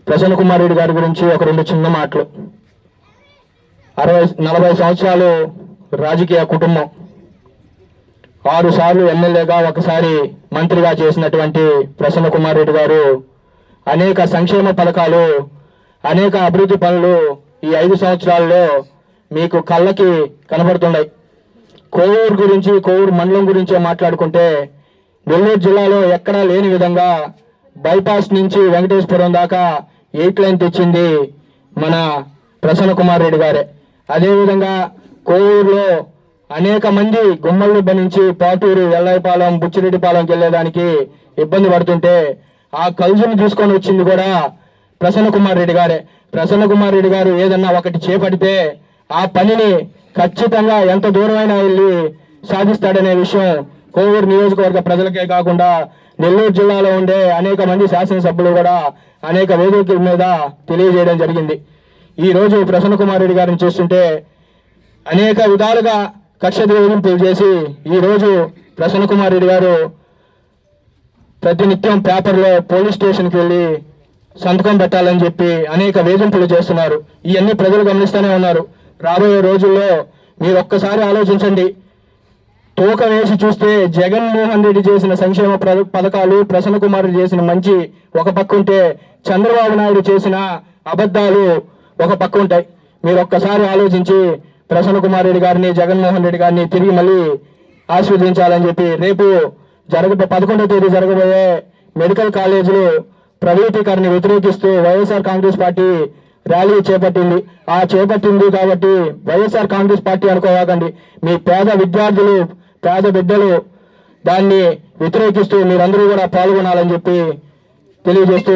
ప్రసన్న కుమార్ రెడ్డి గారి గురించి ఒక రెండు చిన్న మాటలు. 40 సంవత్సరాలు రాజకీయ కుటుంబం, 6 సార్లు ఎమ్మెల్యేగా, ఒకసారి మంత్రిగా చేసినటువంటి ప్రసన్న కుమార్ రెడ్డి గారు అనేక సంక్షేమ పథకాలు, అనేక అభివృద్ధి పనులు ఈ 5 సంవత్సరాల్లో మీకు కళ్ళకి కనబడుతున్నాయి. కోవూరు గురించి, కోవూరు మండలం గురించే మాట్లాడుకుంటే నెల్లూరు జిల్లాలో ఎక్కడా లేని విధంగా బైపాస్ నుంచి వెంకటేశ్వరం దాకా 8 లైన్ తెచ్చింది మన ప్రసన్న కుమార్ రెడ్డి గారే. అదేవిధంగా కోవూరులో అనేక మంది గుమ్మల్ని నుంచి పాటూరు, ఎల్లాయిపాలెం, బుచ్చిరెడ్డిపాలెంకి వెళ్ళేదానికి ఇబ్బంది పడుతుంటే ఆ కలుసుని తీసుకొని వచ్చింది కూడా ప్రసన్న కుమార్ రెడ్డి గారే. ప్రసన్న కుమార్ రెడ్డి గారు ఏదన్నా ఒకటి చేపడితే ఆ పనిని ఖచ్చితంగా ఎంత దూరమైనా వెళ్ళి సాధిస్తాడనే విషయం కోవూరు నియోజకవర్గ ప్రజలకే కాకుండా నెల్లూరు జిల్లాలో ఉండే అనేక మంది శాసనసభ్యులు కూడా అనేక వేదికల మీద తెలియజేయడం జరిగింది. ఈ రోజు ప్రసన్న కుమార్ రెడ్డి గారిని చూస్తుంటే అనేక విధాలుగా కక్ష వేధింపులు చేసి ఈ రోజు ప్రసన్న కుమార్ రెడ్డి గారు ప్రతినిత్యం పేపర్లో పోలీస్ స్టేషన్కి వెళ్ళి సంతకం పెట్టాలని చెప్పి అనేక వేధింపులు చేస్తున్నారు. ఇవన్నీ ప్రజలు గమనిస్తూనే ఉన్నారు. రాబోయే రోజుల్లో మీరు ఒక్కసారి ఆలోచించండి. తూకం వేసి చూస్తే జగన్మోహన్ రెడ్డి చేసిన సంక్షేమ పథకాలు, ప్రసన్న కుమార్ రెడ్డి చేసిన మంచి ఒక పక్క ఉంటే, చంద్రబాబు నాయుడు చేసిన అబద్ధాలు ఒక పక్క ఉంటాయి. మీరు ఒక్కసారి ఆలోచించి ప్రసన్న కుమార్ రెడ్డి గారిని, జగన్మోహన్ రెడ్డి గారిని తిరిగి మళ్ళీ ఆశీర్వదించాలని చెప్పి రేపు 11వ తేదీ జరగబోయే మెడికల్ కాలేజీలు ప్రైవేటీకరణ వ్యతిరేకిస్తూ వైఎస్ఆర్ కాంగ్రెస్ పార్టీ ర్యాలీ చేపట్టింది. ఆ చేపట్టింది కాబట్టి వైఎస్ఆర్ కాంగ్రెస్ పార్టీ అనుకోవాకండి. మీ పేద విద్యార్థులు, పేద బిడ్డలు దాన్ని వ్యతిరేకిస్తూ మీరందరూ కూడా పాల్గొనాలని చెప్పి తెలియజేస్తూ